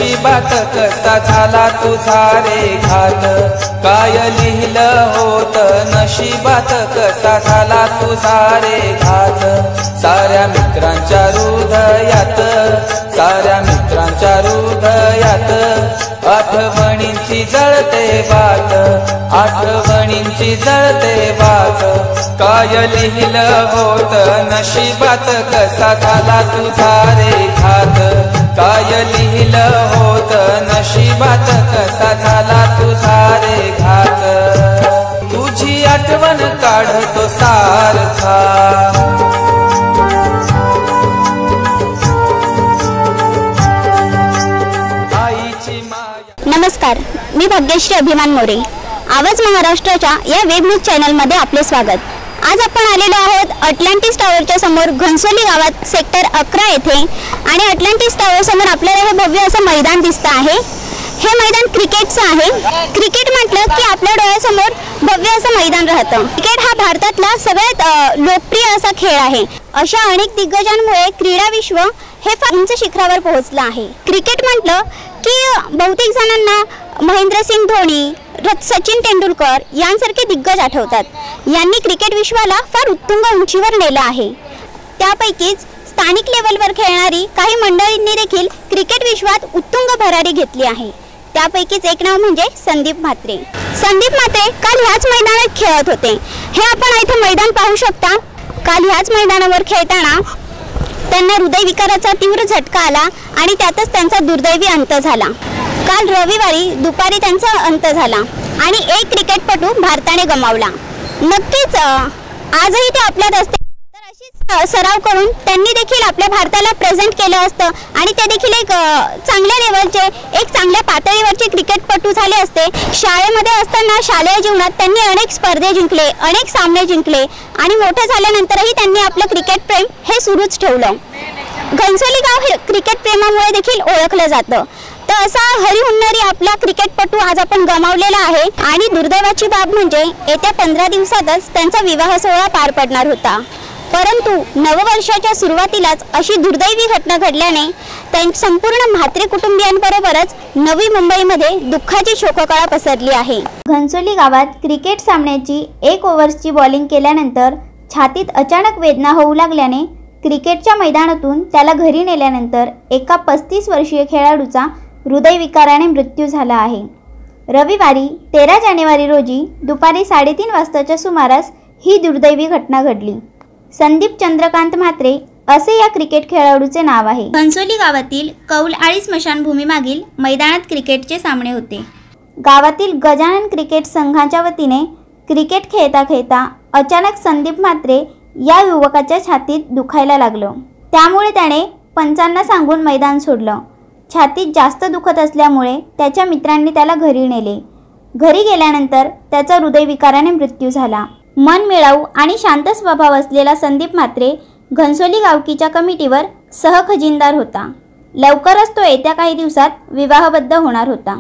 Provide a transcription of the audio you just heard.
नशिबात कसा झाला तुझा रे घात, काय लिहिलं होत नशिबात कसा झाला तुझा रे घात। साऱ्या मित्रांच्या हृदयात, साऱ्या मित्रांच्या हृदयात आठवणींची जळते बात, आठवणींची जळते बात। काय लिहिलं होत नशिबात कसा झाला तुझा रे घात, काय लिहिलं होत नशिबात कसा झाला तुझा रे घात। तुझी आठवण काढतो सारखा, नमस्कार, मी भाग्यश्री अभिमान मोरे। आवाज महाराष्ट्राच्या या वेब न्यूज चॅनल मध्ये आपले स्वागत। आज आपण आलेलो आहोत अटलांटिस टावरच्या समोर घनसोली गावात सेक्टर 11 येथे, आणि अटलांटिस टावर समोर आपल्याला हे भव्य असं मैदान दिसतं आहे। हे मैदान क्रिकेटचं आहे। क्रिकेट म्हटलं की आपल्या डोळ्यासमोर भव्य असं मैदान राहतं। क्रिकेट हा भारतातला सगळ्यात लोकप्रिय असा खेळ आहे। अशा अनेक दिग्गजांमुळे क्रीडा विश्व हे फार उंच शिखरावर पोहोचलं आहे। क्रिकेट म्हटलं की बहुतेक जणांना महेंद्रसिंग धोनी, सचिन तेंडुलकर यांसारखे दिग्गज आठवतात। यांनी क्रिकेट विश्वाला फार उत्तुंग उंचीवर नेलं आहे। त्यापैकीच स्थानिक लेवलवर खेळणारी काही मंडळींनी देखील क्रिकेट विश्वात उत्तुंग भरारी घेतली आहे। त्यापैकीच एक नाव म्हणजे संदीप म्हात्रे। संदीप म्हात्रे काल ह्याच मैदानात खेळत होते। हे आपण इथे मैदान पाहू शकता। काल ह्याच मैदानावर खेळताना त्यांना हृदयविकाराचा तीव्र झटका आला आणि त्यातच त्यांचा दुर्दैवी अंत झाला। काल रविवारी दुपारी त्यांचा अंत झाला आणि एक क्रिकेटपटू भारताने गमावला। नक्कीच आजही ते आपल्यात असते, तर अशीच सराव करून त्यांनी देखील आपल्या भारताला प्रेझेंट केलं असतं आणि ते देखील एक चांगल्या लेवलचे, एक चांगल्या पातळीवरचे क्रिकेटपटू झाले असते। शाळेमध्ये असताना शालेय जीवनात त्यांनी अनेक स्पर्धे जिंकले, अनेक सामने जिंकले आणि मोठे झाल्यानंतरही त्यांनी आपलं क्रिकेट प्रेम हे सुरूच ठेवलं। घनसोली गाव हे क्रिकेट प्रेमामुळे देखील ओळखलं जातं। तर असा हरिहुन्नरी आपला क्रिकेटपटू आज आपण गमावलेला आहे। आणि दुर्दैवाची बाब म्हणजे येत्या 15 दिवसातच त्यांचा विवाह सोहळा पार पडणार होता, परंतु नववर्षाच्या सुरुवातीलाच अशी दुर्दैवी घटना घडल्याने त्यांच्या संपूर्ण म्हात्रे कुटुंबियांबरोबरच नवी मुंबईमध्ये दुःखाची शोककळा पसरली आहे। घनसोली गावात क्रिकेट सामन्याची 1 ओव्हरची बॉलिंग केल्यानंतर छातीत अचानक वेदना होऊ लागल्याने क्रिकेटच्या मैदानातून त्याला घरी नेल्यानंतर एका 35 वर्षीय खेळाडूचा हृदयविकाराने मृत्यू झाला आहे। रविवारी 13 जानेवारी रोजी दुपारी 3:30 वाजताच्या सुमारास ही दुर्दैवी घटना घडली। संदीप चंद्रकांत म्हात्रे असे या क्रिकेट खेळाडूचे नाव आहे। घनसोली गावातील कौलआळी स्मशानभूमी मागील मैदानात क्रिकेटचे सामने होते। गावातील गजानन क्रिकेट संघाच्या वतीने क्रिकेट खेळता खेळता अचानक संदीप म्हात्रे या युवकाच्या छातीत दुखायला लागलं। त्यामुळे त्याने पंचांना सांगून मैदान सोडलं। छातीत जास्त दुखत असल्यामुळे त्याच्या मित्रांनी त्याला घरी नेले। घरी गेल्यानंतर त्याचा हृदयविकाराने मृत्यू झाला। मनमिळाऊ आणि शांत स्वभाव असलेला संदीप म्हात्रे घनसोली गावकीच्या कमिटीवर सहखजिनदार होता। लवकरच तो येत्या काही दिवसात विवाहबद्ध होणार होता।